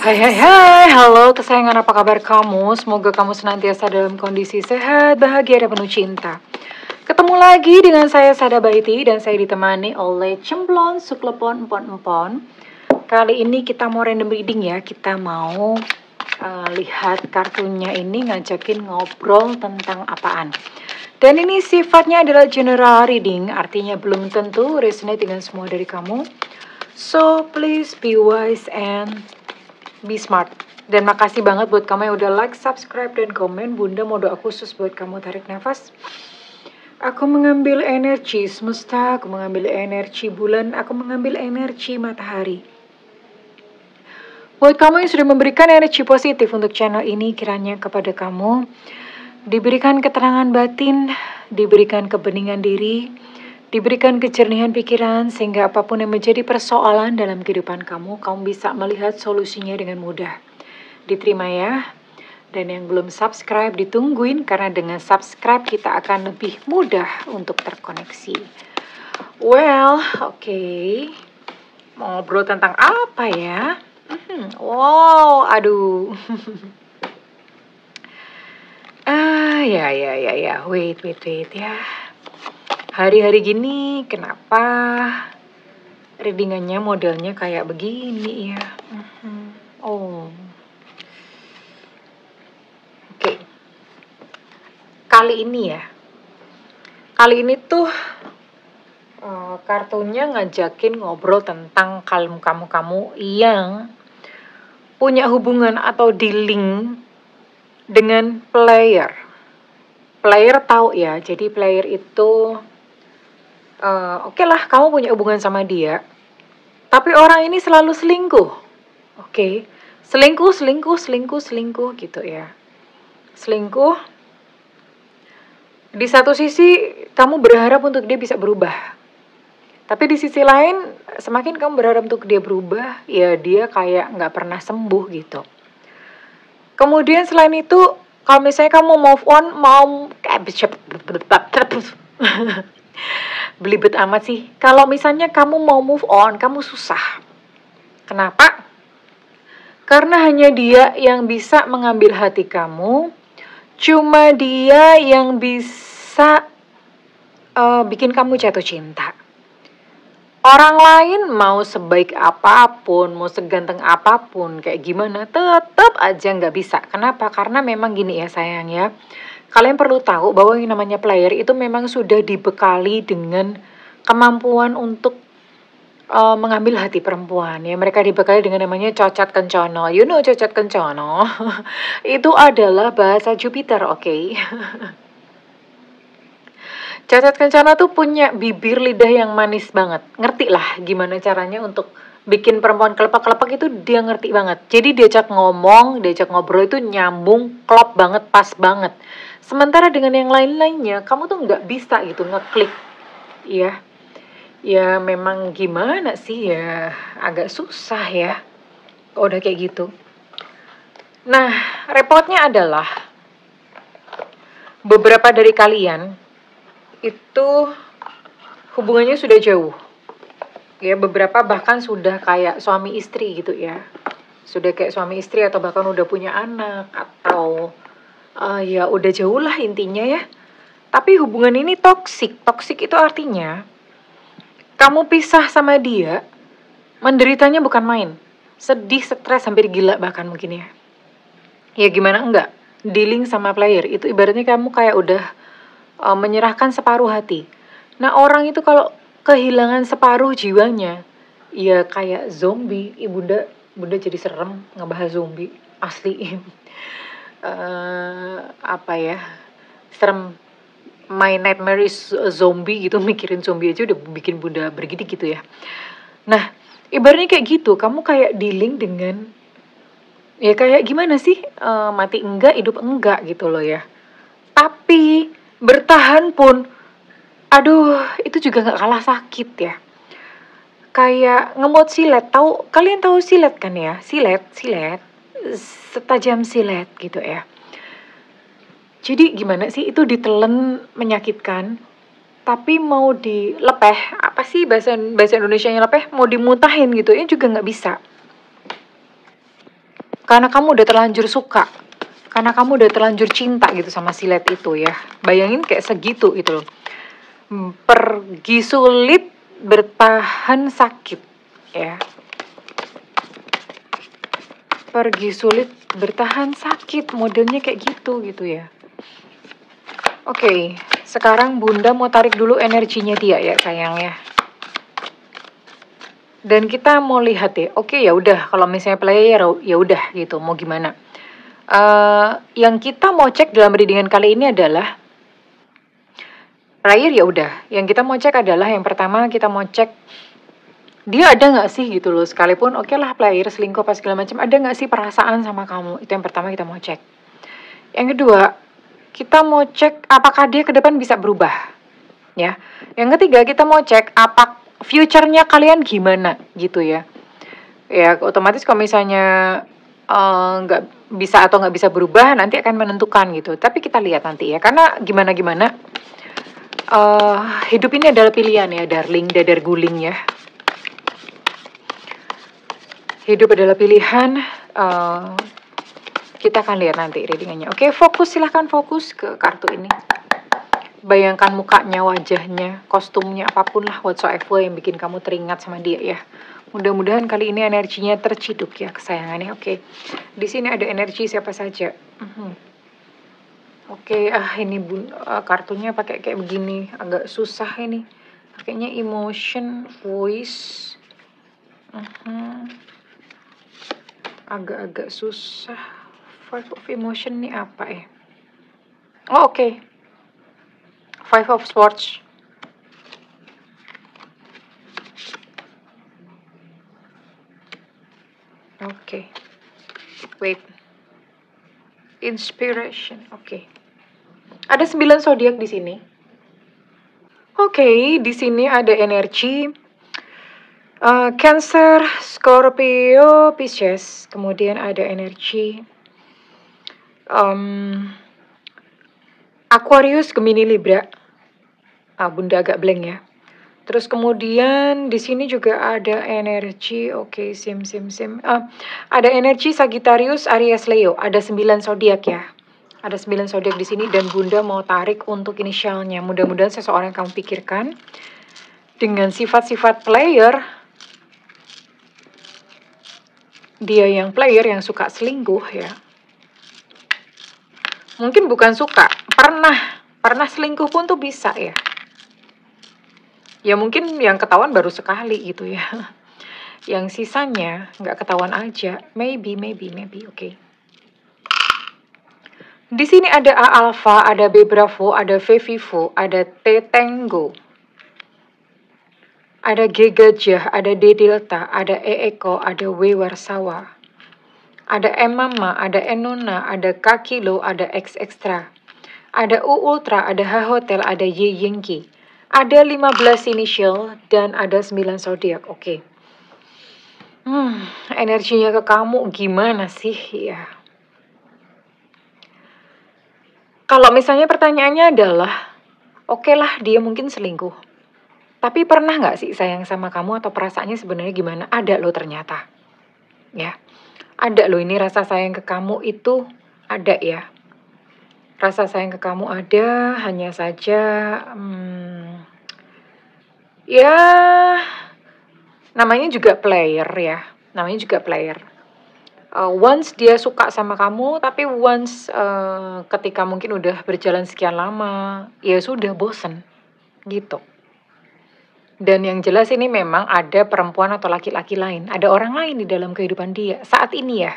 Hai hai hai, halo kesayangan, apa kabar kamu? Semoga kamu senantiasa dalam kondisi sehat, bahagia, dan penuh cinta. Ketemu lagi dengan saya Sada Baiti dan saya ditemani oleh Cemplon Suklepon Empon-Empon. Kali ini kita mau random reading ya, kita mau lihat kartunya ini ngajakin ngobrol tentang apaan. Dan ini sifatnya adalah general reading, artinya belum tentu resonate dengan semua dari kamu. So please be wise and be smart. Dan makasih banget buat kamu yang udah like, subscribe, dan komen. Bunda mau doa khusus buat kamu. Tarik nafas. Aku mengambil energi semesta, aku mengambil energi bulan, aku mengambil energi matahari. Buat kamu yang sudah memberikan energi positif untuk channel ini, kiranya kepada kamu diberikan keterangan batin, diberikan kebeningan diri, diberikan kejernihan pikiran, sehingga apapun yang menjadi persoalan dalam kehidupan kamu, kamu bisa melihat solusinya dengan mudah. Diterima ya. Dan yang belum subscribe ditungguin, karena dengan subscribe kita akan lebih mudah untuk terkoneksi. Well, oke. Mau ngobrol tentang apa ya? Wow, aduh. Ya. Wait ya. Hari-hari gini kenapa readingannya modelnya kayak begini ya? Oh. Oke. Kali ini tuh kartunya ngajakin ngobrol tentang kamu yang punya hubungan atau dealing dengan player. Player tahu ya, jadi player itu oke lah, kamu punya hubungan sama dia, tapi orang ini selalu selingkuh. Oke. Selingkuh gitu ya. Selingkuh. Di satu sisi kamu berharap untuk dia bisa berubah, tapi di sisi lain semakin kamu berharap untuk dia berubah, ya dia kayak nggak pernah sembuh gitu. Kemudian selain itu, kalau misalnya kamu move on, belibet amat sih. Kalau misalnya kamu mau move on, kamu susah. Kenapa? Karena hanya dia yang bisa mengambil hati kamu. Cuma dia yang bisa bikin kamu jatuh cinta. Orang lain mau sebaik apapun, mau seganteng apapun, kayak gimana, tetap aja nggak bisa. Kenapa? Karena memang gini ya sayang ya. Kalian perlu tahu bahwa yang namanya player itu memang sudah dibekali dengan kemampuan untuk mengambil hati perempuan. Ya, mereka dibekali dengan namanya cocot kencono. You know cocot kencono? Itu adalah bahasa Jupiter, oke? Cacat kencana tuh punya bibir lidah yang manis banget. Ngerti lah gimana caranya untuk bikin perempuan kelepak-kelepak, itu dia ngerti banget. Jadi diajak ngomong, diajak ngobrol itu nyambung, klop banget, pas banget. Sementara dengan yang lain-lainnya, kamu tuh nggak bisa gitu ngeklik. Ya, ya memang gimana sih ya, agak susah ya. Udah kayak gitu. Nah, repotnya adalah beberapa dari kalian itu hubungannya sudah jauh. Ya, beberapa bahkan sudah kayak suami istri gitu ya. Sudah kayak suami istri atau bahkan udah punya anak atau ya udah jauh lah intinya ya. Tapi hubungan ini toksik. Toksik itu artinya kamu pisah sama dia, menderitanya bukan main. Sedih, stres, hampir gila bahkan mungkin ya. Ya gimana enggak? Dealing sama player itu ibaratnya kamu kayak udah menyerahkan separuh hati. Nah, orang itu kalau kehilangan separuh jiwanya, ya kayak zombie. Bunda jadi serem ngebahas zombie asli. Apa ya? Serem. My nightmare is zombie gitu, mikirin zombie aja udah bikin Bunda bergidik gitu ya. Nah, ibaratnya kayak gitu, kamu kayak dealing dengan ya kayak gimana sih? Mati enggak, hidup enggak gitu loh ya. Tapi bertahan pun, aduh, itu juga gak kalah sakit ya. Kayak ngemot silet, kalian tahu silet kan ya? Silet, setajam silet gitu ya. Jadi gimana sih, itu ditelen menyakitkan, tapi mau dilepeh, apa sih bahasa Indonesianya lepeh? Mau dimuntahin gitu ya juga gak bisa. Karena kamu udah terlanjur suka. Karena kamu udah terlanjur cinta gitu sama si lad itu ya. Bayangin kayak segitu gitu loh. Pergi sulit, bertahan sakit ya. Pergi sulit, bertahan sakit, modelnya kayak gitu ya. Oke, sekarang Bunda mau tarik dulu energinya dia ya sayang ya. Dan kita mau lihat ya, oke ya udah kalau misalnya player ya udah gitu, mau gimana. Yang kita mau cek dalam readingan kali ini adalah player ya udah. Yang kita mau cek adalah yang pertama kita mau cek dia ada nggak sih gitu loh, sekalipun oke lah player selingkuh apa segala macam, ada nggak sih perasaan sama kamu, itu yang pertama kita mau cek. Yang kedua kita mau cek apakah dia ke depan bisa berubah ya. Yang ketiga kita mau cek apa future-nya kalian gimana gitu ya. Ya otomatis kalau misalnya nggak bisa atau nggak bisa berubah nanti akan menentukan gitu. Tapi kita lihat nanti ya, karena gimana hidup ini adalah pilihan ya darling, dadar guling ya. Hidup adalah pilihan. Kita akan lihat nanti readingannya. Oke, silahkan fokus ke kartu ini. Bayangkan mukanya, wajahnya, kostumnya, apapun lah whatsoever yang bikin kamu teringat sama dia ya. Mudah-mudahan kali ini energinya terciduk ya kesayangannya. Oke, di sini ada energi siapa saja. Oke, ini kartunya pakai kayak begini, agak susah ini. Pakainya emotion, voice. Agak-agak susah. Five of emotion nih apa ya? Oh oke. Five of Swords. Oke. Wait. Inspiration. Oke. Ada 9 zodiak di sini. Oke, di sini ada energi Cancer, Scorpio, Pisces. Kemudian ada energi Aquarius, Gemini, Libra. Bunda agak blank ya. Terus kemudian di sini juga ada energi, oke, sim. Ada energi Sagittarius, Aries, Leo. Ada 9 zodiak ya. Ada 9 zodiak di sini dan Bunda mau tarik untuk inisialnya. Mudah-mudahan seseorang yang kamu pikirkan dengan sifat-sifat player. Dia yang player yang suka selingkuh ya. Mungkin bukan suka, pernah selingkuh pun tuh bisa ya. Ya mungkin yang ketahuan baru sekali gitu ya. Yang sisanya nggak ketahuan aja. Maybe, oke. Di sini ada A Alpha, ada B Bravo, ada V Vivo, ada T Tango. Ada G Gajah, ada D Delta, ada E Eko, ada W Warsawa. Ada M Mama, ada N Nona, ada K Kilo, ada X Extra. Ada U Ultra, ada H Hotel, ada Y Yankee. Ada 15 initial dan ada 9 zodiak. Oke. Energinya ke kamu gimana sih ya? Kalau misalnya pertanyaannya adalah, oke lah dia mungkin selingkuh. Tapi pernah nggak sih sayang sama kamu atau perasaannya sebenarnya gimana? Ada loh ternyata. Ya. Ada loh ini rasa sayang ke kamu itu ada ya. Rasa sayang ke kamu ada, hanya saja ya namanya juga player ya. Namanya juga player. Once dia suka sama kamu, tapi once ketika mungkin udah berjalan sekian lama, ya sudah bosen gitu. Dan yang jelas ini memang ada perempuan atau laki-laki lain, ada orang lain di dalam kehidupan dia saat ini ya.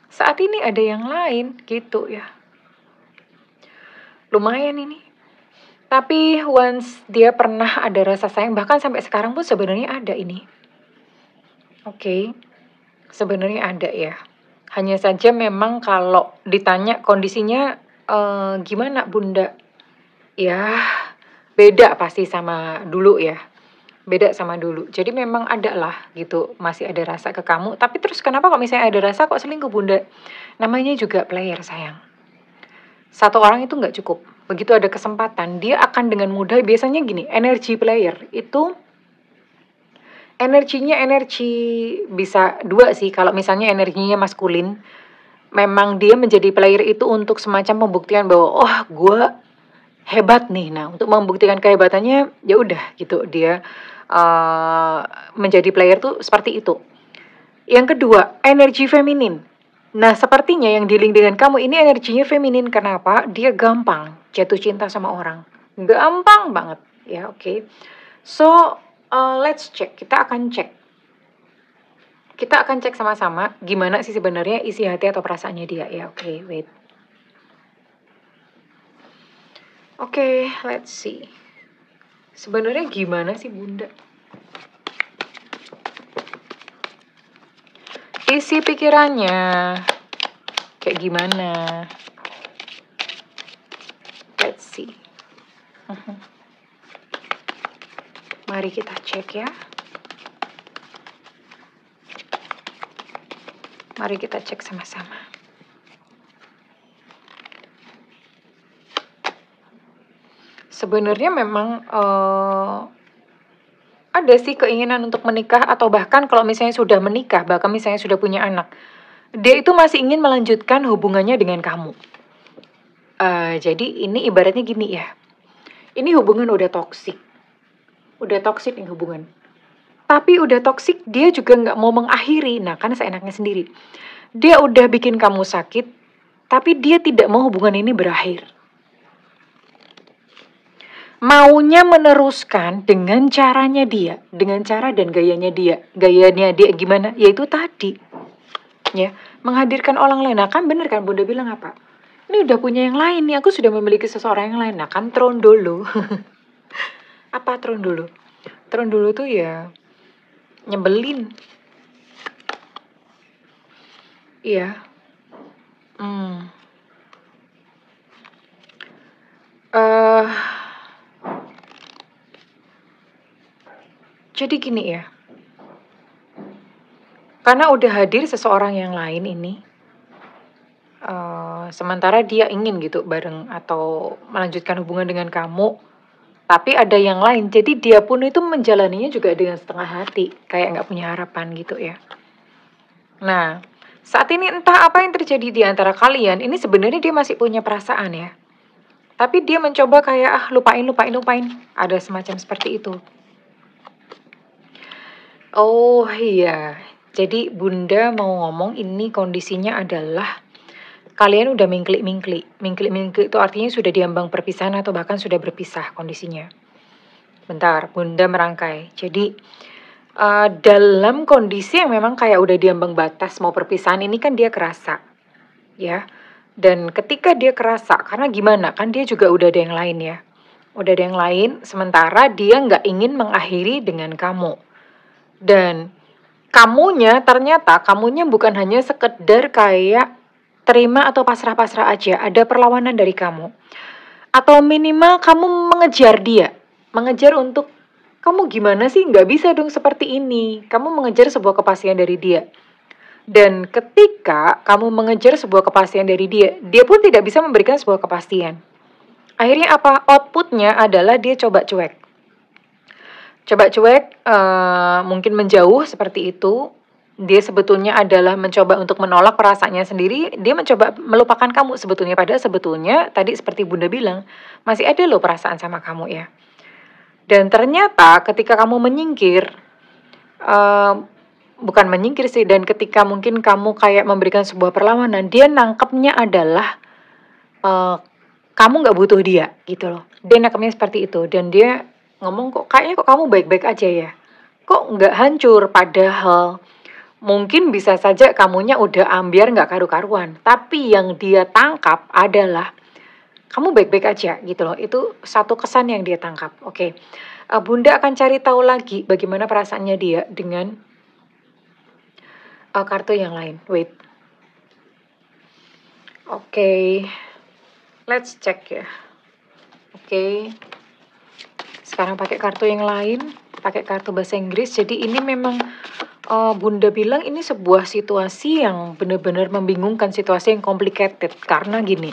Saat ini ada yang lain gitu ya. Lumayan ini. Tapi once dia pernah ada rasa sayang, bahkan sampai sekarang pun sebenarnya ada ini. Oke. Sebenarnya ada ya. Hanya saja memang kalau ditanya kondisinya gimana Bunda? Ya beda pasti sama dulu ya. Beda sama dulu. Jadi memang ada lah gitu. Masih ada rasa ke kamu. Tapi terus kenapa kok misalnya ada rasa kok selingkuh Bunda? Namanya juga player sayang. Satu orang itu nggak cukup. Begitu ada kesempatan, dia akan dengan mudah, biasanya gini, energi player itu Energinya energi bisa dua sih, kalau misalnya energinya maskulin, memang dia menjadi player itu untuk semacam pembuktian bahwa, "Oh, gue hebat nih." Nah, untuk membuktikan kehebatannya, ya udah gitu, dia, eee, menjadi player tuh seperti itu. Yang kedua, energi feminin. Nah, sepertinya yang dealing dengan kamu ini energinya feminin, kenapa? Dia gampang jatuh cinta sama orang, gampang banget, ya, oke. So, let's check, kita akan cek sama-sama gimana sih sebenarnya isi hati atau perasaannya dia ya, oke, wait. Oke, let's see. Sebenarnya gimana sih Bunda? Isi pikirannya kayak gimana? Let's see. Mari kita cek ya. Mari kita cek sama-sama. Sebenarnya memang ada sih keinginan untuk menikah, atau bahkan kalau misalnya sudah menikah, bahkan misalnya sudah punya anak, dia itu masih ingin melanjutkan hubungannya dengan kamu. Jadi ini ibaratnya gini ya, ini hubungan udah toksik nih hubungan. Tapi udah toksik, dia juga nggak mau mengakhiri. Nah, kan seenaknya sendiri. Dia udah bikin kamu sakit, tapi dia tidak mau hubungan ini berakhir. Maunya meneruskan dengan caranya dia, dengan cara dan gayanya dia. Gayanya dia gimana? Yaitu tadi, ya, menghadirkan orang lain. Nah, kan bener kan Bunda bilang apa? Ini udah punya yang lain nih, aku sudah memiliki seseorang yang lain. Nah, kan tron dulu. Apa tron dulu? Tron dulu tuh ya nyebelin. Iya. Jadi gini ya, karena udah hadir seseorang yang lain ini, sementara dia ingin gitu bareng atau melanjutkan hubungan dengan kamu, tapi ada yang lain, jadi dia pun itu menjalaninya juga dengan setengah hati, kayak nggak punya harapan gitu ya. Nah, saat ini entah apa yang terjadi di antara kalian, ini sebenarnya dia masih punya perasaan ya. Tapi dia mencoba kayak, lupain, ada semacam seperti itu. Oh iya, jadi Bunda mau ngomong ini kondisinya adalah kalian udah mingklik-mingklik. Mingklik-mingklik itu artinya sudah diambang perpisahan atau bahkan sudah berpisah kondisinya. Bentar, Bunda merangkai. Jadi dalam kondisi yang memang kayak udah diambang batas mau perpisahan ini kan dia kerasa, ya. Dan ketika dia kerasa, karena gimana? Kan dia juga udah ada yang lain ya. Udah ada yang lain, sementara dia nggak ingin mengakhiri dengan kamu. Dan ternyata kamunya bukan hanya sekedar kayak terima atau pasrah-pasrah aja, ada perlawanan dari kamu. Atau minimal kamu mengejar dia, mengejar untuk, kamu gimana sih, nggak bisa dong seperti ini. Kamu mengejar sebuah kepastian dari dia. Dan ketika kamu mengejar sebuah kepastian dari dia, dia pun tidak bisa memberikan sebuah kepastian. Akhirnya apa? Outputnya adalah dia coba cuek, mungkin menjauh seperti itu. Dia sebetulnya adalah mencoba untuk menolak perasaannya sendiri. Dia mencoba melupakan kamu sebetulnya. Padahal sebetulnya tadi seperti Bunda bilang, masih ada loh perasaan sama kamu ya. Dan ternyata ketika kamu menyingkir, bukan menyingkir sih, dan ketika mungkin kamu kayak memberikan sebuah perlawanan, dia nangkepnya adalah kamu nggak butuh dia gitu loh. Dia nangkepnya seperti itu. Dan dia ngomong, kok kamu baik-baik aja ya, kok nggak hancur, padahal mungkin bisa saja kamunya udah ambiar nggak karu-karuan, tapi yang dia tangkap adalah kamu baik-baik aja gitu loh. Itu satu kesan yang dia tangkap. Oke. Bunda akan cari tahu lagi bagaimana perasaannya dia dengan kartu yang lain. Wait. Oke. Let's check ya. Oke. Sekarang pakai kartu yang lain, pakai kartu bahasa Inggris. Jadi ini memang Bunda bilang ini sebuah situasi yang benar-benar membingungkan, situasi yang complicated. Karena gini,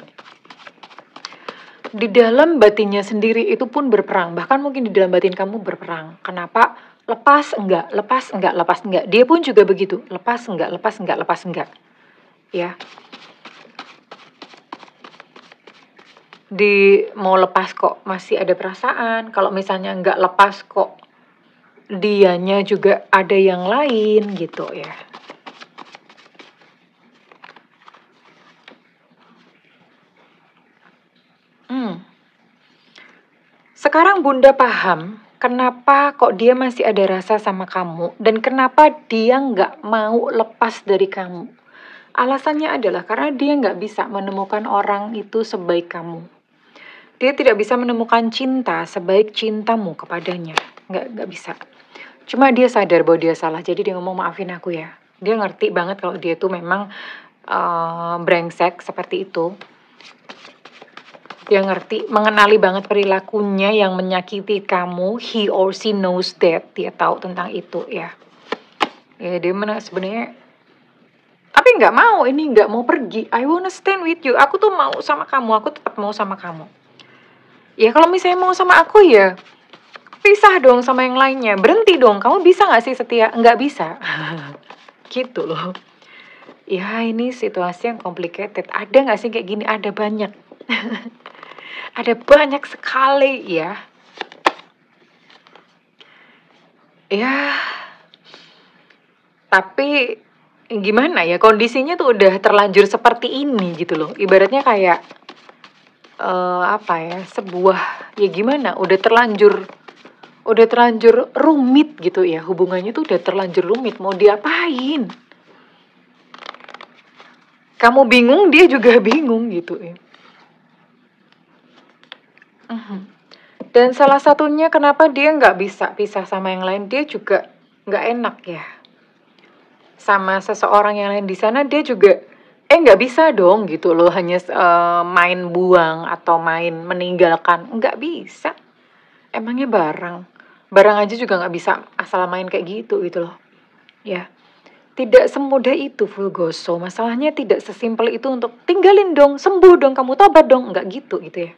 di dalam batinnya sendiri itu pun berperang. Bahkan mungkin di dalam batin kamu berperang. Kenapa? Lepas enggak, lepas enggak, lepas enggak. Dia pun juga begitu, lepas enggak, lepas enggak, lepas enggak. Ya, mau lepas kok masih ada perasaan. Kalau misalnya enggak lepas kok dianya juga ada yang lain gitu ya. Sekarang Bunda paham kenapa kok dia masih ada rasa sama kamu dan kenapa dia nggak mau lepas dari kamu. Alasannya adalah karena dia nggak bisa menemukan orang itu sebaik kamu. Dia tidak bisa menemukan cinta sebaik cintamu kepadanya. Nggak bisa. Cuma dia sadar bahwa dia salah, jadi dia ngomong maafin aku ya. Dia ngerti banget kalau dia tuh memang brengsek seperti itu. Dia ngerti, mengenali banget perilakunya yang menyakiti kamu. He or she knows that. Dia tahu tentang itu ya. Ya dia sebenarnya, tapi nggak mau, ini nggak mau pergi. I wanna stand with you. Aku tuh mau sama kamu, aku tetap mau sama kamu. Ya kalau misalnya mau sama aku ya, pisah dong sama yang lainnya. Berhenti dong, kamu bisa nggak sih setia? Nggak bisa. Gitu loh. Ya ini situasi yang complicated. Ada nggak sih kayak gini? Ada banyak. Ada banyak sekali ya. Ya, tapi gimana ya, kondisinya tuh udah terlanjur seperti ini gitu loh. Ibaratnya kayak apa ya, sebuah ya gimana, udah terlanjur rumit gitu ya. Hubungannya tuh udah terlanjur rumit, mau diapain? Kamu bingung, dia juga bingung gitu ya. Dan salah satunya kenapa dia nggak bisa pisah sama yang lain, dia juga nggak enak ya sama seseorang yang lain di sana. Dia juga nggak bisa dong gitu loh, hanya main buang atau main meninggalkan, nggak bisa. Emangnya barang aja juga nggak bisa asal main kayak gitu loh ya. Tidak semudah itu Fulgoso. Masalahnya tidak sesimpel itu untuk tinggalin dong, sembuh dong, kamu tobat dong, nggak gitu ya.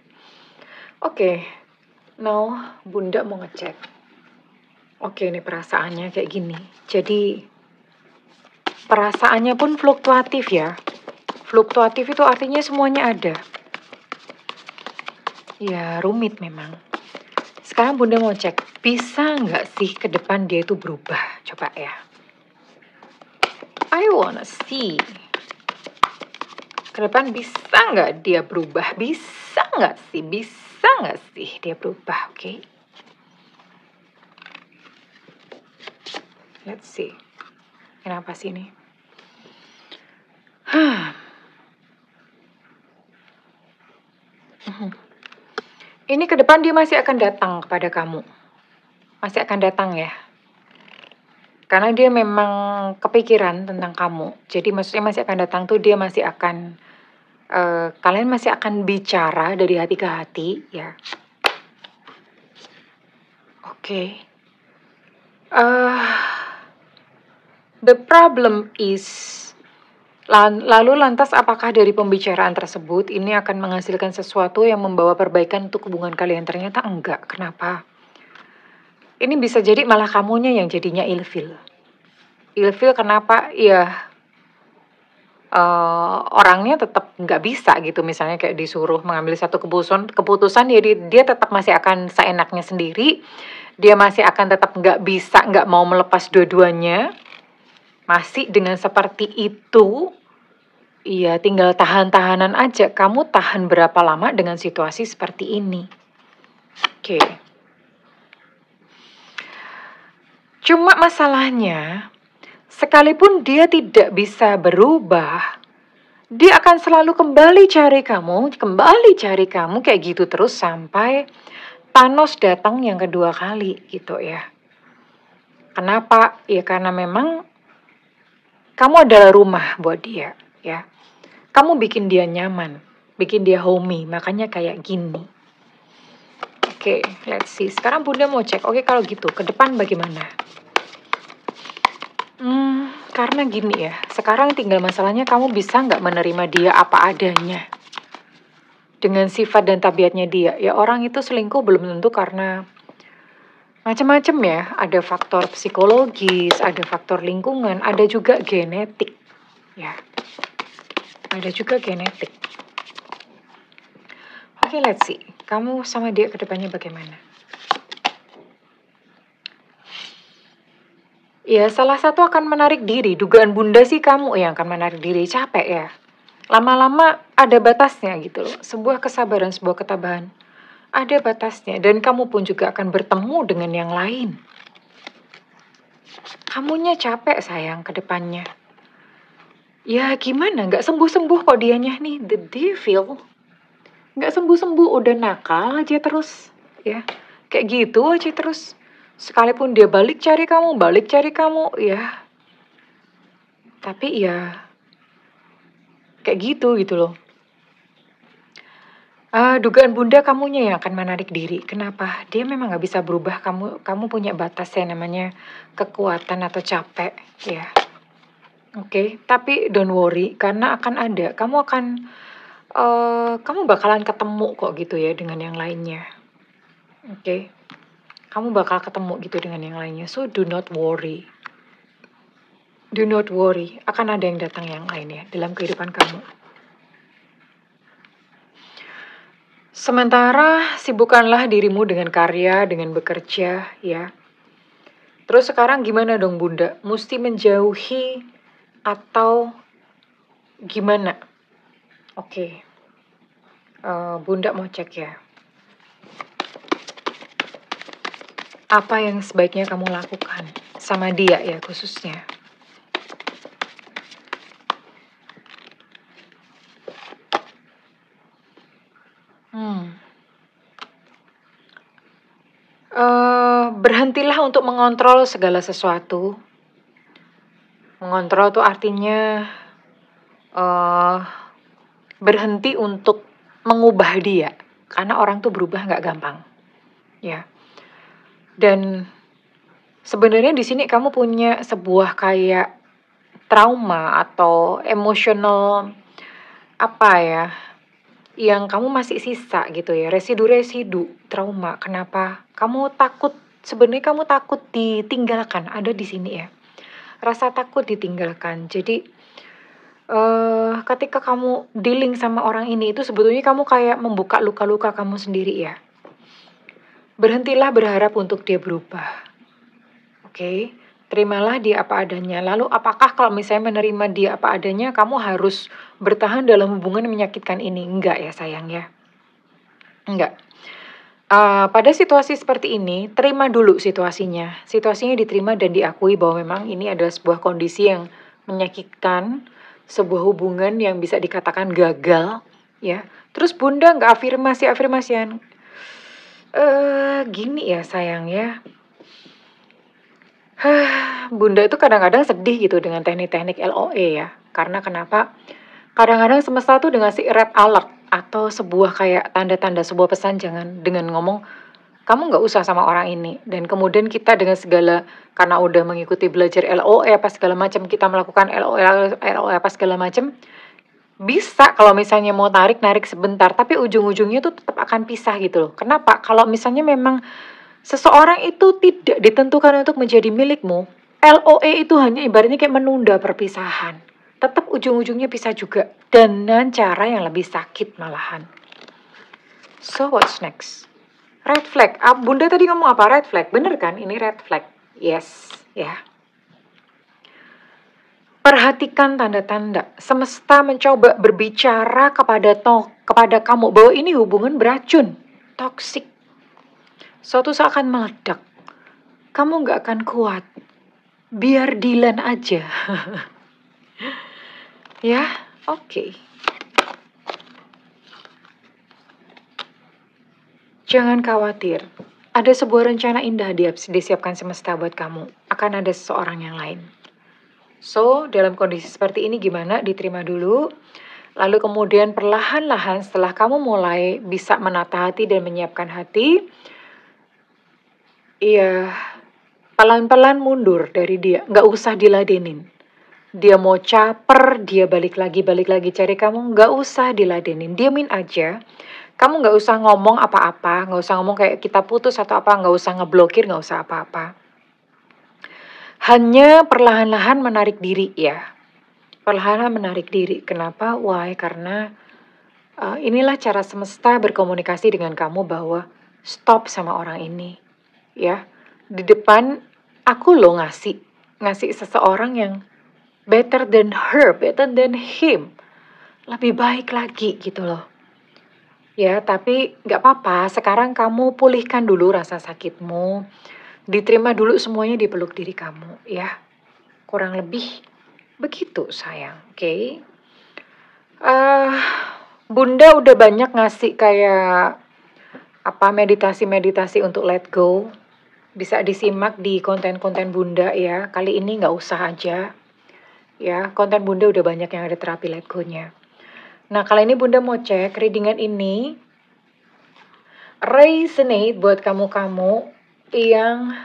Oke. Now, Bunda mau ngecek. Oke, ini perasaannya kayak gini. Jadi, perasaannya pun fluktuatif ya. Fluktuatif itu artinya semuanya ada. Ya, rumit memang. Sekarang Bunda mau cek, bisa nggak sih ke depan dia itu berubah? Coba ya. I wanna see. Ke depan bisa nggak dia berubah? Bisa nggak sih? Bisa nggak sih dia berubah? Oke. Let's see. Kenapa sih ini? Ini ke depan dia masih akan datang kepada kamu. Masih akan datang ya. Karena dia memang kepikiran tentang kamu. Jadi maksudnya masih akan datang tuh, dia masih akan kalian masih akan bicara dari hati ke hati ya. Oke. The problem is, lalu lantas apakah dari pembicaraan tersebut ini akan menghasilkan sesuatu yang membawa perbaikan untuk hubungan kalian? Ternyata enggak. Kenapa? Ini bisa jadi malah kamunya yang jadinya ilfil. Ilfil kenapa? Ya orangnya tetap nggak bisa gitu. Misalnya kayak disuruh mengambil satu keputusan ya dia tetap masih akan seenaknya sendiri. Dia masih akan tetap nggak bisa, nggak mau melepas dua-duanya. Masih dengan seperti itu, iya tinggal tahan-tahanan aja. Kamu tahan berapa lama dengan situasi seperti ini? Oke. Cuma masalahnya, sekalipun dia tidak bisa berubah, dia akan selalu kembali cari kamu kayak gitu terus sampai Thanos datang yang kedua kali gitu ya. Kenapa? Ya karena memang kamu adalah rumah buat dia, ya. Kamu bikin dia nyaman, bikin dia homey, makanya kayak gini. Oke, let's see. Sekarang Bunda mau cek, oke kalau gitu, ke depan bagaimana? Karena gini ya, sekarang tinggal masalahnya kamu bisa nggak menerima dia apa adanya. Dengan sifat dan tabiatnya dia. Ya orang itu selingkuh belum tentu karena Macam-macam ya, ada faktor psikologis, ada faktor lingkungan, ada juga genetik. Ya, ada juga genetik. Oke, let's see. Kamu sama dia ke depannya bagaimana? Ya, salah satu akan menarik diri. Dugaan bunda sih kamu yang akan menarik diri. Capek ya. Lama-lama ada batasnya gitu loh. Sebuah kesabaran, sebuah ketabahan. Ada batasnya. Dan kamu pun juga akan bertemu dengan yang lain. Kamunya capek sayang ke depannya. Ya gimana, nggak sembuh-sembuh kok dianya nih, the devil. Nggak sembuh-sembuh, udah nakal aja terus. Ya, kayak gitu aja terus. Sekalipun dia balik cari kamu, ya. Tapi ya, kayak gitu loh. Dugaan bunda kamunya yang akan menarik diri. Kenapa? Dia memang nggak bisa berubah. Kamu punya batas ya, namanya kekuatan atau capek, ya. Oke, tapi don't worry karena akan ada. Kamu bakalan ketemu kok gitu ya dengan yang lainnya. Oke, kamu bakal ketemu gitu dengan yang lainnya. So do not worry. Do not worry. Akan ada yang datang yang lain ya dalam kehidupan kamu. Sementara sibukkanlah dirimu dengan karya, dengan bekerja, ya. Terus sekarang gimana dong bunda? Mesti menjauhi atau gimana? Oke. Bunda mau cek ya. Apa yang sebaiknya kamu lakukan sama dia ya khususnya? Berhentilah untuk mengontrol segala sesuatu. Mengontrol tuh artinya berhenti untuk mengubah dia. Karena orang tuh berubah nggak gampang. Ya. Dan sebenarnya di sini kamu punya sebuah kayak trauma atau emosional apa ya, yang kamu masih sisa gitu ya, residu-residu trauma. Kenapa? Sebenarnya kamu takut ditinggalkan, ada di sini ya. Rasa takut ditinggalkan. Jadi ketika kamu dealing sama orang ini itu sebetulnya kamu kayak membuka luka-luka kamu sendiri ya. Berhentilah berharap untuk dia berubah. Oke? Terimalah dia apa adanya. Lalu apakah kalau misalnya menerima dia apa adanya, kamu harus bertahan dalam hubungan yang menyakitkan ini? Enggak ya sayang ya. Enggak. Pada situasi seperti ini, terima dulu situasinya. Situasinya diterima dan diakui bahwa memang ini adalah sebuah kondisi yang menyakitkan, sebuah hubungan yang bisa dikatakan gagal, ya. Terus bunda nggak afirmasian. Gini ya sayang ya. Bunda itu kadang-kadang sedih gitu dengan teknik-teknik LOE ya. Karena kenapa? Kadang-kadang semesta tuh dengan si red alert atau sebuah kayak tanda-tanda sebuah pesan jangan dengan ngomong kamu nggak usah sama orang ini. Dan kemudian kita dengan segala karena udah mengikuti belajar LOE apa segala macam, kita melakukan LOE apa segala macam, bisa kalau misalnya mau narik sebentar, tapi ujung-ujungnya tuh tetap akan pisah gitu loh. Kenapa? Kalau misalnya memang seseorang itu tidak ditentukan untuk menjadi milikmu, LOE itu hanya ibaratnya kayak menunda perpisahan. Tetap ujung-ujungnya pisah juga. Dengan cara yang lebih sakit malahan. So what's next? Red flag. Bunda tadi ngomong apa? Red flag. Bener kan? Ini red flag. Yes. Ya. Perhatikan tanda-tanda. Semesta mencoba berbicara kepada kamu bahwa ini hubungan beracun. Toxic. Suatu saat akan meledak. Kamu gak akan kuat. Biar Dilan aja. Ya, oke. Jangan khawatir. Ada sebuah rencana indah disiapkan semesta buat kamu. Akan ada seseorang yang lain. So, dalam kondisi seperti ini gimana? Diterima dulu. Lalu kemudian perlahan-lahan setelah kamu mulai bisa menata hati dan menyiapkan hati, iya, pelan-pelan mundur dari dia. Nggak usah diladenin. Dia mau caper, dia balik lagi cari kamu, nggak usah diladenin. Diamin aja. Kamu nggak usah ngomong apa-apa, nggak usah ngomong kayak kita putus atau apa, nggak usah ngeblokir, nggak usah apa-apa. Hanya perlahan-lahan menarik diri ya. Perlahan-lahan menarik diri. Kenapa? Why? Karena inilah cara semesta berkomunikasi dengan kamu bahwa stop sama orang ini. Ya, di depan aku loh ngasih seseorang yang better than her, better than him. Lebih baik lagi gitu loh. Ya, tapi nggak apa-apa. Sekarang kamu pulihkan dulu rasa sakitmu. Diterima dulu semuanya di peluk diri kamu, ya. Kurang lebih begitu, sayang. Oke. Bunda udah banyak ngasih kayak apa meditasi-meditasi untuk let go. Bisa disimak di konten-konten Bunda ya. Kali ini nggak usah aja. Ya, konten Bunda udah banyak yang ada terapi let go-nya. Nah, kali ini Bunda mau cek readingan ini resonate buat kamu-kamu yang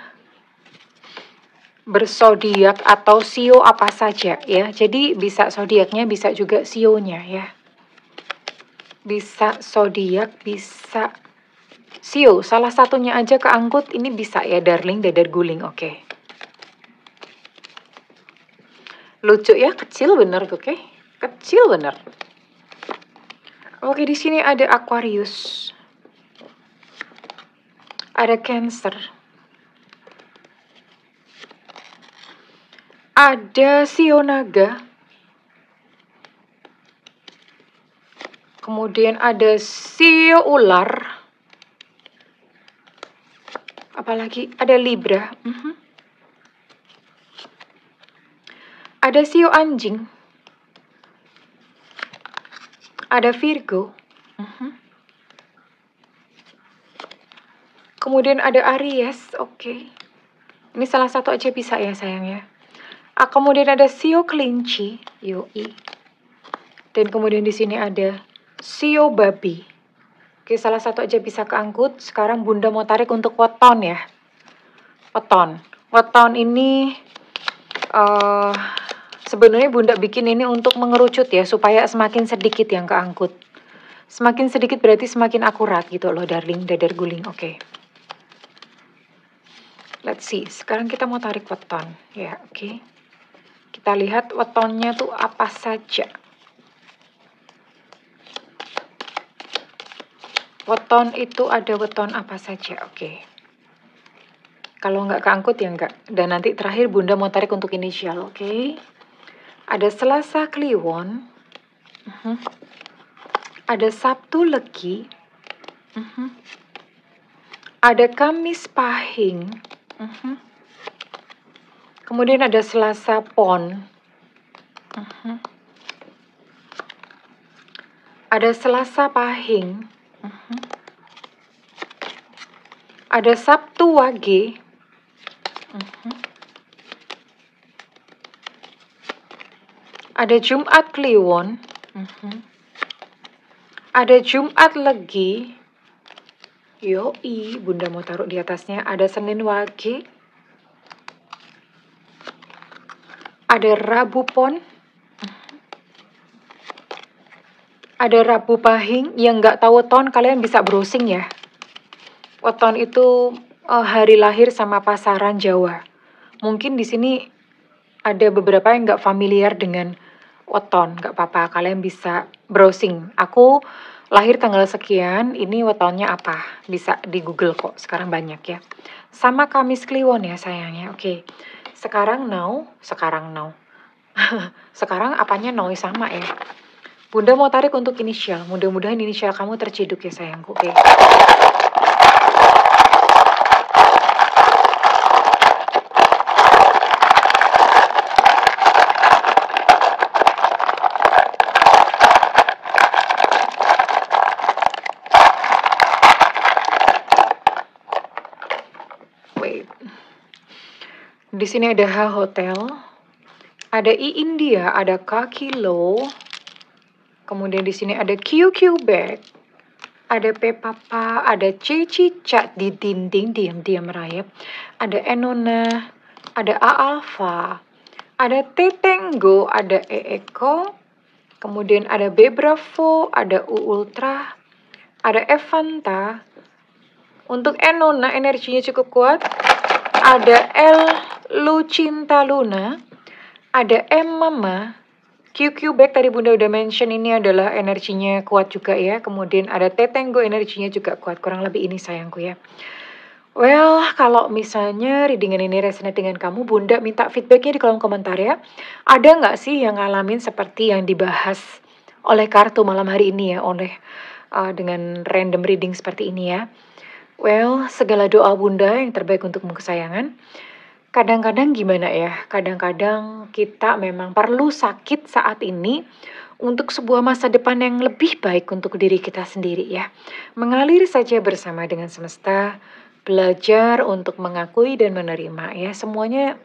bersodiak atau sio apa saja ya. Jadi bisa zodiaknya, bisa juga sionya ya. Bisa zodiak, bisa sio. Salah satunya aja keangkut ini bisa ya, darling, dadar guling. Oke. Lucu ya, kecil bener tuh, oke? Kecil bener. Oke, di sini ada Aquarius. Ada Cancer. Ada Sio Naga. Kemudian ada Sio Ular. Apalagi ada Libra. Ada Sio Anjing. Ada Virgo. Kemudian ada Aries. Oke. Ini salah satu aja bisa ya sayang ya. Kemudian ada Sio Kelinci, yoi. Dan kemudian di sini ada Sio Babi. Oke, salah satu aja bisa keangkut. Sekarang Bunda mau tarik untuk weton ya. Weton. Weton ini sebenarnya Bunda bikin ini untuk mengerucut ya, supaya semakin sedikit yang keangkut. Semakin sedikit berarti semakin akurat gitu loh, darling, dadar guling. Oke. Let's see. Sekarang kita mau tarik weton ya, oke. Kita lihat wetonnya tuh apa saja. Weton itu ada weton apa saja, oke. Kalau nggak keangkut ya nggak. Dan nanti terakhir Bunda mau tarik untuk inisial, oke. Ada Selasa Kliwon. Ada Sabtu Legi. Ada Kamis Pahing. Kemudian ada Selasa Pon. Ada Selasa Pahing. Ada Sabtu Wage. Ada Jumat Kliwon. Ada Jumat Legi. Yoi, Bunda mau taruh di atasnya. Ada Senin Wage. Ada Rabu Pon. Ada Rabu Pahing. Yang nggak tahu weton, kalian bisa browsing ya. Weton itu hari lahir sama pasaran Jawa. Mungkin di sini ada beberapa yang nggak familiar dengan weton. Nggak apa-apa, kalian bisa browsing. Aku lahir tanggal sekian, ini wetonnya apa? Bisa di Google kok, sekarang banyak ya. Sama Kamis Kliwon ya sayangnya, oke. Sekarang now. Sekarang apanya now sama ya. Bunda mau tarik untuk inisial. Mudah-mudahan inisial kamu terciduk ya sayangku, oke. Di sini ada H Hotel, ada I India, ada K Kilo, kemudian di sini ada QQ Bag, ada P Papa, ada C Cicat di dinding, diam-diam merayap, ada Enona, ada A Alpha, ada T Tango, ada E Eko, kemudian ada B Bravo, ada U Ultra, ada Evanta. Untuk Enona energinya cukup kuat. Ada El Lucinta Luna. Ada M Mama. QQ Back tadi Bunda udah mention ini adalah energinya kuat juga ya. Kemudian ada Tetenggo energinya juga kuat. Kurang lebih ini sayangku ya. Well, kalau misalnya readingan ini resonate dengan kamu, Bunda minta feedbacknya di kolom komentar ya. Ada nggak sih yang ngalamin seperti yang dibahas oleh kartu malam hari ini ya, dengan random reading seperti ini ya. Well, segala doa Bunda yang terbaik untukmu kesayangan. Kadang-kadang gimana ya, kadang-kadang kita memang perlu sakit saat ini untuk sebuah masa depan yang lebih baik untuk diri kita sendiri ya. Mengalir saja bersama dengan semesta, belajar untuk mengakui dan menerima ya. Semuanya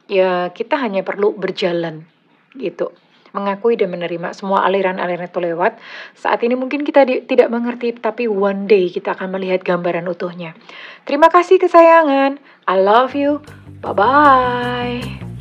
ya kita hanya perlu berjalan gitu. Mengakui dan menerima semua aliran-aliran itu lewat. Saat ini mungkin kita tidak mengerti, tapi one day kita akan melihat gambaran utuhnya. Terima kasih kesayangan. I love you. Bye-bye.